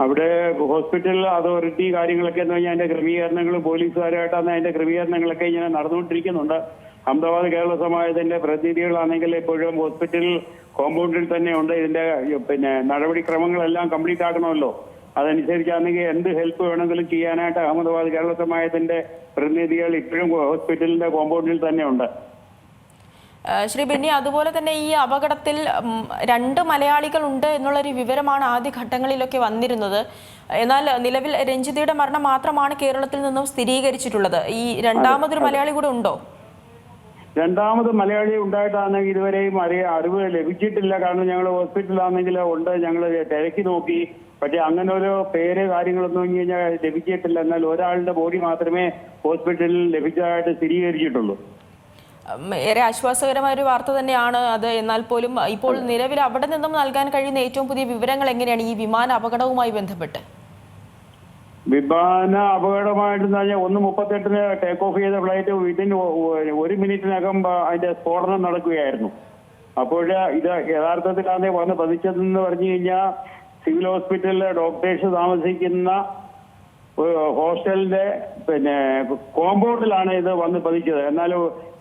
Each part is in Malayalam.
അവിടെ ഹോസ്പിറ്റൽ അതോറിറ്റി കാര്യങ്ങളൊക്കെ എന്ന് പറഞ്ഞാൽ അതിന്റെ ക്രമീകരണങ്ങളും പോലീസുകാരുമായിട്ടാണ് അതിന്റെ ക്രമീകരണങ്ങളൊക്കെ ഇങ്ങനെ നടന്നുകൊണ്ടിരിക്കുന്നുണ്ട്. അഹമ്മദാബാദ് കേരള സമാജത്തിന്റെ പ്രതിനിധികളാണെങ്കിൽ ഇപ്പോഴും ഹോസ്പിറ്റൽ കോമ്പൗണ്ടിൽ തന്നെ ഉണ്ട്. ഇതിന്റെ നടപടിക്രമങ്ങളെല്ലാം കംപ്ലീറ്റ് ആക്കണമല്ലോ. അതനുസരിച്ചാണെങ്കിൽ എന്ത് ഹെൽപ്പ് വേണമെങ്കിലും ചെയ്യാനായിട്ട് അഹമ്മദാബാദ് കേരള സമാജത്തിന്റെ പ്രതിനിധികൾ ഇപ്പോഴും ഹോസ്പിറ്റലിന്റെ കോമ്പൗണ്ടിൽ തന്നെ ഉണ്ട്. ശ്രീ ബെന്നി, അതുപോലെ തന്നെ ഈ അപകടത്തിൽ 2 മലയാളികൾ ഉണ്ട് എന്നുള്ളൊരു വിവരമാണ് ആദ്യഘട്ടങ്ങളിലൊക്കെ വന്നിരുന്നത്. എന്നാൽ നിലവിൽ രഞ്ജിതയുടെ മരണം മാത്രമാണ് കേരളത്തിൽ നിന്നും സ്ഥിരീകരിച്ചിട്ടുള്ളത്. ഈ രണ്ടാമതൊരു മലയാളി കൂടെ ഉണ്ടോ? രണ്ടാമത് മലയാളി ഉണ്ടായിട്ടാണെങ്കിൽ ഇതുവരെയും അറിവ് ലഭിച്ചിട്ടില്ല. കാരണം ഞങ്ങൾ ഹോസ്പിറ്റലാണെങ്കിൽ ഉണ്ട്, ഞങ്ങൾ തിരക്കി നോക്കി. പക്ഷെ അങ്ങനെ ഒരു പേര് കാര്യങ്ങളൊന്നും കഴിഞ്ഞാൽ ലഭിച്ചിട്ടില്ല. എന്നാൽ ഒരാളുടെ ബോഡി മാത്രമേ ഹോസ്പിറ്റലിൽ ലഭിച്ചതായിട്ട് സ്ഥിരീകരിച്ചിട്ടുള്ളൂ. ഏറെ ആശ്വാസകരമായ ഒരു വാർത്ത തന്നെയാണ് അത്. എന്നാൽ പോലും ഇപ്പോൾ നിലവിൽ അവിടെ നിന്നും നൽകാൻ കഴിയുന്ന ഏറ്റവും പുതിയ വിവരങ്ങൾ എങ്ങനെയാണ് ഈ വിമാന അപകടവുമായി ബന്ധപ്പെട്ട്? വിമാന അപകടമായിട്ട് പറഞ്ഞാൽ 1:38 ടേക്ക് ഓഫ് ചെയ്ത ഫ്ലൈറ്റ് വിതിൻ 1 മിനിറ്റിനകം അതിന്റെ സ്ഫോടനം നടക്കുകയായിരുന്നു. അപ്പോൾ ഇത് യഥാർത്ഥത്തിലാണ് വന്ന് പതിച്ചതെന്ന് പറഞ്ഞു കഴിഞ്ഞാൽ സിവിൽ ഹോസ്പിറ്റലിലെ ഡോക്ടേഴ്സ് താമസിക്കുന്ന ഹോസ്റ്റലിന്റെ കോമ്പൗണ്ടിലാണ് ഇത് വന്ന് പതിച്ചത്. എന്നാൽ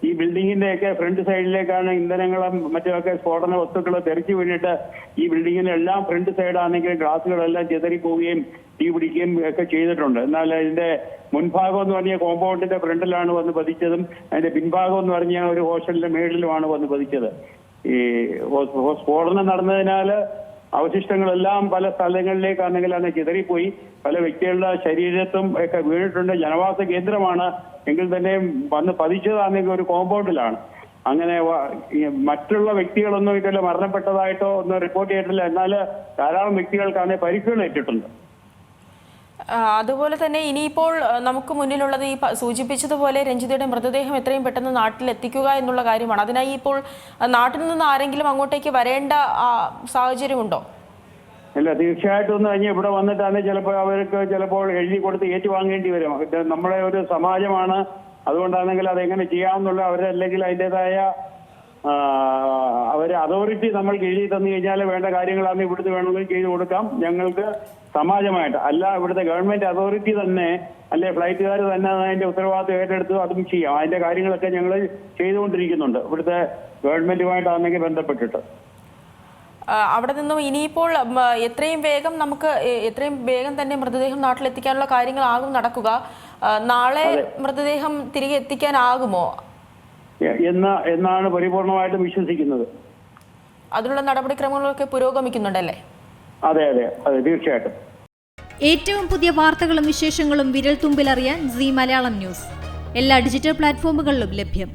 ഈ ബിൽഡിങ്ങിന്റെയൊക്കെ ഫ്രണ്ട് സൈഡിലേക്കാണ് ഇന്ധനങ്ങളും മറ്റുമൊക്കെ സ്ഫോടന വസ്തുക്കൾ തെറിച്ചു വീണിട്ട് ഈ ബിൽഡിങ്ങിന്റെ എല്ലാം ഫ്രണ്ട് സൈഡാണെങ്കിൽ ഗ്ലാസുകളെല്ലാം ചിതറിപ്പോവുകയും തീ പിടിക്കുകയും ഒക്കെ ചെയ്തിട്ടുണ്ട്. എന്നാൽ അതിന്റെ മുൻഭാഗം എന്ന് പറഞ്ഞ കോമ്പൗണ്ടിന്റെ ഫ്രണ്ടിലാണ് വന്ന് പതിച്ചതും അതിന്റെ പിൻഭാഗം എന്ന് പറഞ്ഞ ഒരു ഹോസ്റ്റലിന്റെ മേളിലുമാണ് വന്ന് പതിച്ചത്. ഈ സ്ഫോടനം നടന്നതിനാൽ അവശിഷ്ടങ്ങളെല്ലാം പല സ്ഥലങ്ങളിലേക്കാണെങ്കിൽ അന്ന് ചിതറിപ്പോയി. പല വ്യക്തികളുടെ ശരീരത്തും ഒക്കെ വീണിട്ടുണ്ട്. ജനവാസ കേന്ദ്രമാണ് എങ്കിൽ തന്നെ വന്ന് പതിച്ചതാണെങ്കിൽ ഒരു കോമ്പൗണ്ടിലാണ്. അങ്ങനെ മറ്റുള്ള വ്യക്തികളൊന്നും ഇതിൽ മരണപ്പെട്ടതായിട്ടോ ഒന്നും റിപ്പോർട്ട് ചെയ്തിട്ടില്ല. എന്നാൽ ധാരാളം വ്യക്തികൾക്കാണ് പരിക്കുകൾ ഏറ്റിട്ടുണ്ട്. അതുപോലെ തന്നെ ഇനിയിപ്പോൾ നമുക്ക് മുന്നിലുള്ളത് ഈ സൂചിപ്പിച്ചതുപോലെ രഞ്ജിതയുടെ മൃതദേഹം എത്രയും പെട്ടെന്ന് നാട്ടിൽ എത്തിക്കുക എന്നുള്ള കാര്യമാണ്. അതിനായി ഇപ്പോൾ നാട്ടിൽ നിന്ന് ആരെങ്കിലും അങ്ങോട്ടേക്ക് വരേണ്ട സാഹചര്യമുണ്ടോ? ഇല്ല, തീർച്ചയായിട്ടും ഒന്ന് കഴിഞ്ഞ് ഇവിടെ വന്നിട്ടാണ് ചിലപ്പോൾ അവർക്ക് ചിലപ്പോൾ എഴുതി കൊടുത്ത് ഏറ്റുവാങ്ങേണ്ടി വരും. നമ്മളെ ഒരു സമാജമാണ്, അതുകൊണ്ടാണെങ്കിൽ അതെങ്ങനെ ചെയ്യാമെന്നുള്ള അവരല്ലെങ്കിൽ അതിൻ്റെതായ അതോറിറ്റി നമ്മൾക്ക് എഴുതി തന്നു കഴിഞ്ഞാൽ വേണ്ട കാര്യങ്ങളാണ് ഇവിടുത്തെ വേണമെങ്കിൽ ചെയ്തു കൊടുക്കാം. ഞങ്ങൾക്ക് സമാജമായിട്ട് അല്ല, ഇവിടുത്തെ ഗവൺമെന്റ് അതോറിറ്റി തന്നെ അല്ലെ ഫ്ലൈറ്റുകാർ തന്നെ അതിന്റെ ഉത്തരവാദിത്വം ഏറ്റെടുത്ത് അതും ചെയ്യാം. അതിന്റെ കാര്യങ്ങളൊക്കെ ഞങ്ങൾ ചെയ്തുകൊണ്ടിരിക്കുന്നുണ്ട് ഇവിടുത്തെ ഗവൺമെന്റുമായിട്ടാണെങ്കിൽ ബന്ധപ്പെട്ടിട്ട്. അവിടെ നിന്നും ഇനിയിപ്പോൾ എത്രയും വേഗം തന്നെ മൃതദേഹം നാട്ടിലെത്തിക്കാനുള്ള കാര്യങ്ങളാകും നടക്കുക. നാളെ മൃതദേഹം തിരികെ എത്തിക്കാനാകുമോ എന്നാണ് പരിപൂർണമായിട്ടും വിശ്വസിക്കുന്നത്. അതിനുള്ള നടപടിക്രമങ്ങളൊക്കെ പുരോഗമിക്കുന്നുണ്ടല്ലേ? അതെ അതെ അതെ, തീർച്ചയായിട്ടും. ഏറ്റവും പുതിയ വാർത്തകളും വിശേഷങ്ങളും വിരൽ തുമ്പിലറിയാൻ സീ മലയാളം ന്യൂസ് എല്ലാ ഡിജിറ്റൽ പ്ലാറ്റ്ഫോമുകളിലും ലഭ്യം.